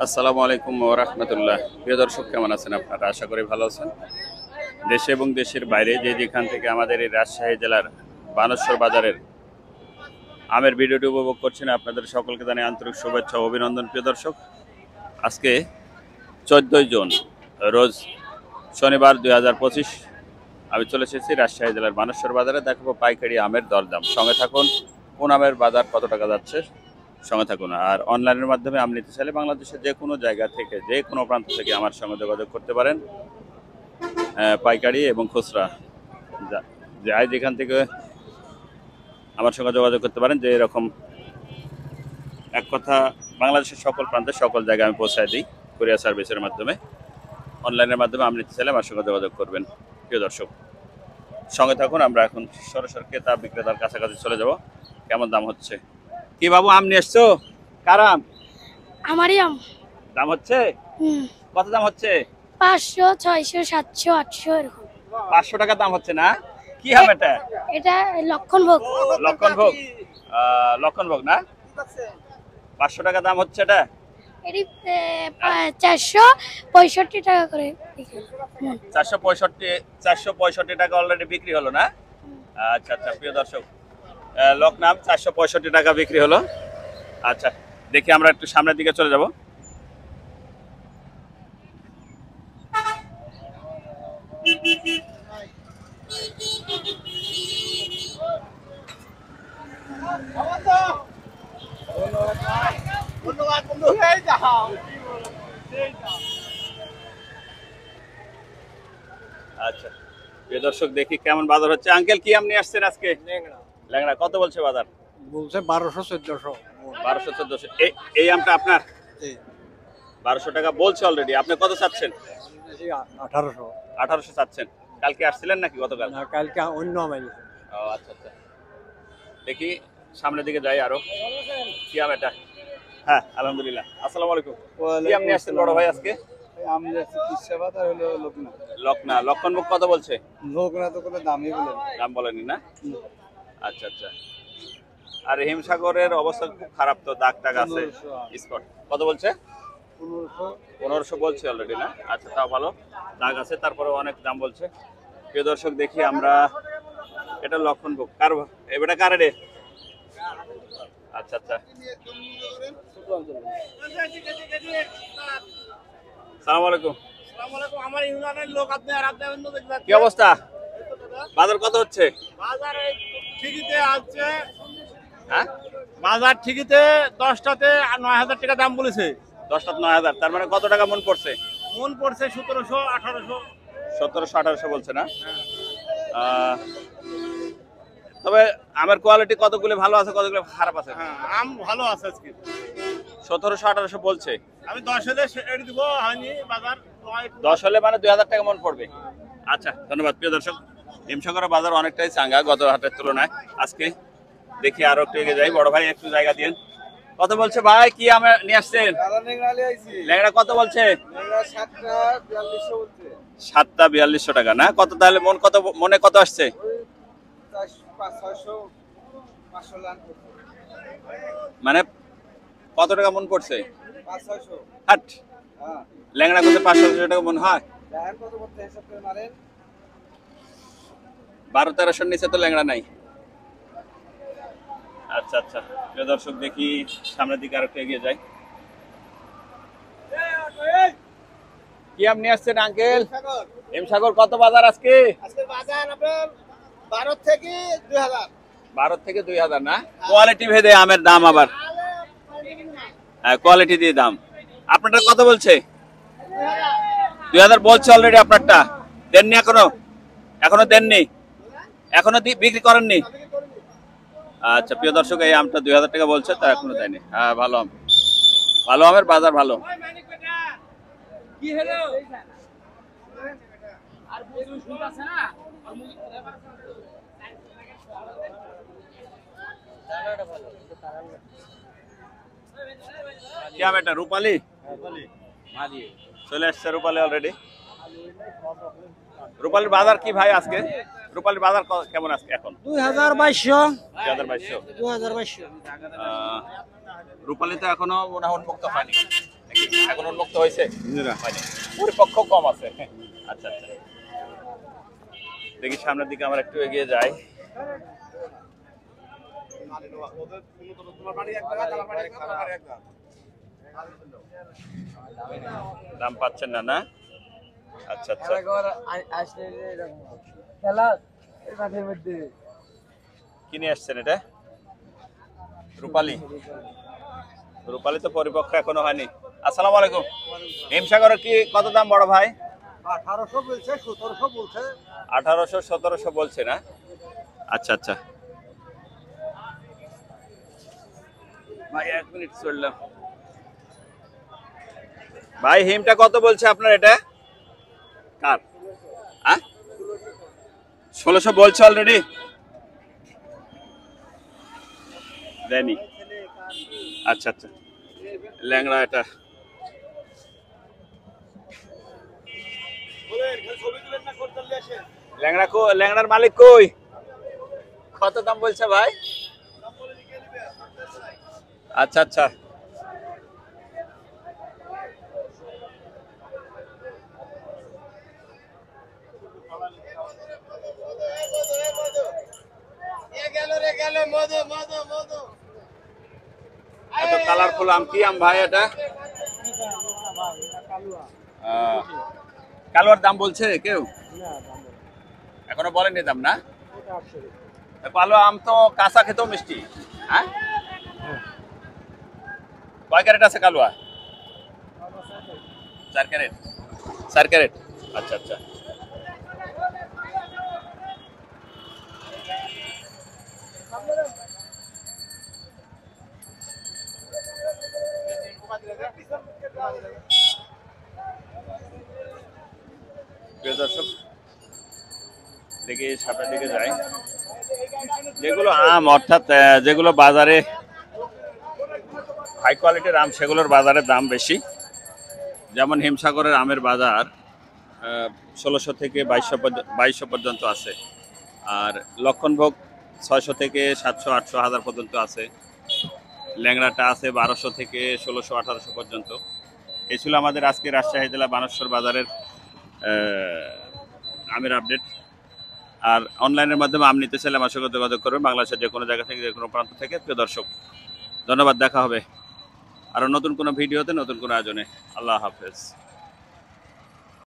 আসসালামু আলাইকুম ওয়া রাহমাতুল্লাহ। প্রিয় দর্শক, কেমন আছেন আপনারা? আশা করি ভালো আছেন। দেশে এবং দেশের বাইরে যেখান থেকে আমাদের এই রাজশাহী জেলার বানেশ্বর বাজারের আমের ভিডিওটি উপভোগ করছেন, আপনাদের সকলকে জানাই আন্তরিক শুভেচ্ছা ও অভিনন্দন। প্রিয় দর্শক, আজকে 14 জুন, রোজ শনিবার 2025, আমি চলে এসেছি রাজশাহী জেলার বানেশ্বর বাজারে। দেখাবো পাইকারি আমের দরদাম। সঙ্গে থাকুন। কোন আমের বাজার কত টাকা যাচ্ছে, সঙ্গে থাকুন। আর অনলাইনের মাধ্যমে আম নিতে চাইলে বাংলাদেশের যে কোনো জায়গা থেকে, যে কোনো প্রান্ত থেকে আমার সঙ্গে যোগাযোগ করতে পারেন। পাইকারি এবং খুচরা যাই যেখান থেকে আমার সঙ্গে যোগাযোগ করতে পারেন। যে এরকম এক কথা, বাংলাদেশের সকল প্রান্তে সকল জায়গায় আমি পৌঁছায় দিই কুরিয়ার সার্ভিসের মাধ্যমে। অনলাইনের মাধ্যমে আম নিতে চাইলে আমার সঙ্গে যোগাযোগ করবেন। প্রিয় দর্শক, সঙ্গে থাকুন। আমরা এখন সরাসরি ক্রেতা বিক্রেতার কাছাকাছি চলে যাব। কেমন দাম হচ্ছে? কি বাবু, আম নিয়ে এসছো? কার আম? আমারই আম। দাম হচ্ছে? কত দাম হচ্ছে? 500, 600, 700, 800 এরকম। 500 টাকা দাম হচ্ছে না? কি আম এটা? এটা লক্ষণভোগ। লক্ষণভোগ। লক্ষণভোগ না? 500 টাকা দাম হচ্ছে এটা। এটি 465 টাকা করে বিক্রি হয়। 465 টাকা অলরেডি বিক্রি হলো না? আচ্ছা আচ্ছা, প্রিয় দর্শক, লকনাম 465 টাকা বিক্রি হলো। আচ্ছা, দেখি আমরা একটু সামনের দিকে চলে যাব। আচ্ছা, প্রিয় দর্শক, দেখি কেমন বাজার হচ্ছে। আঙ্কেল, কি আম নিয়ে আসছেন আজকে? ল্যাংড়া। কত বলছে বাজার? বলছে 1200 1400। 1200 1400। এই আমটা আপনার? 1200 টাকা বলছে অলরেডি। আপনি কত চাচ্ছেন? 1800। 1800 চাচ্ছেন। কালকে আসছিলেন নাকি গতকাল? না, কালকে অন্য আমাই। ও আচ্ছা আচ্ছা, দেখি সামনের দিকে যাই আরো। কি আম এটা? হ্যাঁ, আলহামদুলিল্লাহ। আসসালামু আলাইকুম। কি আম নিয়ে আসছেন বড় ভাই আজকে? আমি যাচ্ছি কিসেবাদার হলো লোকনা। লক্ষণভোগ কত বলছে? লোকনা তো কোনো দামই বলে না। দাম বলেনি না? আচ্ছা আচ্ছা। আর হিমসাগরের অবস্থা খুব খারাপ তো, দাগ টাগ আছে, স্পট। কত বলছে? 1500 বলছে অলরেডি না? আচ্ছা, তাও ভালো, দাগ আছে, তারপরে অনেক দাম বলছে। প্রিয় দর্শক, দেখি আমরা। এটা লক্ষণভোগ কার? এটা কার রে? আচ্ছা আচ্ছা। সালাম আলাইকুম। আমার ইউনিয়নের লোক আপনি আর আপনি কি অবস্থা? বাজার কত হচ্ছে? বাজার ঠিকিতে আছে। হ্যাঁ, বাজার ঠিকিতে 10টাতে 9000 টাকা দাম বলেছে। 10টা 9000, তার মানে কত টাকা মন পড়ছে? মন পড়ছে 1700 1800। 1700 1800 বলছে না? তবে আমার কোয়ালিটি কতগুলো ভালো আছে, কতগুলো খারাপ আছে। হ্যাঁ, আম ভালো আছে আজকে। 1700 1800 বলছে। আমি 10 হলে এড়ে দিব, হয়নি বাজার 10 হলে মানে 2000 টাকা মন পড়বে। আচ্ছা, ধন্যবাদ। প্রিয় দর্শক, হিমসাগরের বাজার অনেকটাই চাঙ্গা গত হাটের তুলনায় আজকে। দেখি আরো একটু এগিয়ে যাই। বড় ভাই একটু জায়গা দিন। কত বলছে ভাই? কি আমি নিয়ে আসছেন? ল্যাংড়া কত বলছে? 7টা 4200 টাকা না? কত তাহলে মন, কত মনে কত আসছে? মানে কত টাকা মন পড়ছে? হাট ল্যাংড়া কত? 500 টাকা মন হয়? 12-1300 নিচে তো ল্যাংড়া নাই। আচ্ছা আচ্ছা, প্রিয় দর্শক, দেখি সামনের দিকে আরেকটু এগিয়ে যাই। কি আম নিয়ে আসছেন আঙ্কেল? হিমসাগর কত বাজার আজকে? আজকে বাজার আপনার 12 থেকে 2000। 12 থেকে 2000 না? কোয়ালিটি ভেদে আমের দাম আবার। হ্যাঁ, কোয়ালিটি দিয়ে দাম। আপনারটা কত বলছে? 2000 বলছে অলরেডি। আপনারটা দেননি এখনো? এখনো দেননি? এখনো বিক্রি করেননি? আচ্ছা, প্রিয় দর্শক, এই আমটা 2000 টাকা বলছে, তা এখনো দেয়নি। হ্যাঁ, ভালো আম, ভালো আমের বাজার ভালো। কি হলো? কি আম এটা? রূপালী? চলে আসছে রূপালী অলরেডি। রূপালীর বাজার কি ভাই আজকে? রূপালীর বাজার কেমন আজকে এখন? 2200। 2200। রূপালী তো এখনো মনে হয় উন্মুক্ত হয়নি নাকি? এখন উন্মুক্ত হয়েছে? হয়নি, পরিপক্ক কম আছে। আচ্ছা আচ্ছা, দেখি সামনের দিকে আমরা একটু এগিয়ে যাই। দাম পাচ্ছেন না না? আচ্ছা আচ্ছা, কিনে আসছেন এটা? রূপালী, রূপালী তো পরিপক্ক এখনো হয়নি। আসসালামু আলাইকুম। হিমসাগরের কি কত দাম বড় ভাই? 1800 বলছে, 1700 বলছে। 1800 1700 বলছে না? আচ্ছা আচ্ছা ভাই, 1 মিনিট চললাম। ভাই হিমটা কত বলছে আপনার এটা? কার? হ্যাঁ, 1600 বলছে অলরেডি, দেনি। আচ্ছা আচ্ছা, ল্যাংড়া এটা। ল্যাংড়ার মালিক কই? কত দাম বলছে ভাই? আচ্ছা আচ্ছা, এত কালারফুল আম, কি আম ভাই এটা? কালোয়ার দাম বলছে কেউ? এখনো বলেনি দাম না? কালো আম তো কাঁচা খেতেও মিষ্টি। হ্যাঁ, কয় ক্যারেট আছে কালুয়া? 4 ক্যারেট। 4 ক্যারেট, আচ্ছা আচ্ছা। প্রিয় দর্শক, দেখি সামনের দিকে যাই। যেগুলো আম অর্থাৎ যেগুলো বাজারে হাই কোয়ালিটির আম, সেগুলোর বাজারে দাম বেশি। যেমন হিমসাগরের আমের বাজার 1600 থেকে 2200 পর্যন্ত আছে। আর লক্ষণভোগ 600 থেকে 700 800 1000 পর্যন্ত আছে। ল্যাংড়াটা আছে 1200 থেকে 1600 1800 পর্যন্ত। এই ছিল আমাদের আজকে রাজশাহী জেলা বানেশ্বর বাজারের আমের আপডেট। আর অনলাইনের মাধ্যমে আম নিতে চাইলে আমার সঙ্গে যোগাযোগ করবেন, বাংলাদেশের যে কোনো জায়গা থেকে, যে কোনো প্রান্ত থেকে। প্রিয় দর্শক, ধন্যবাদ, দেখা হবে আরও নতুন কোনো ভিডিওতে, নতুন কোনো আয়োজনে। আল্লাহ হাফেজ।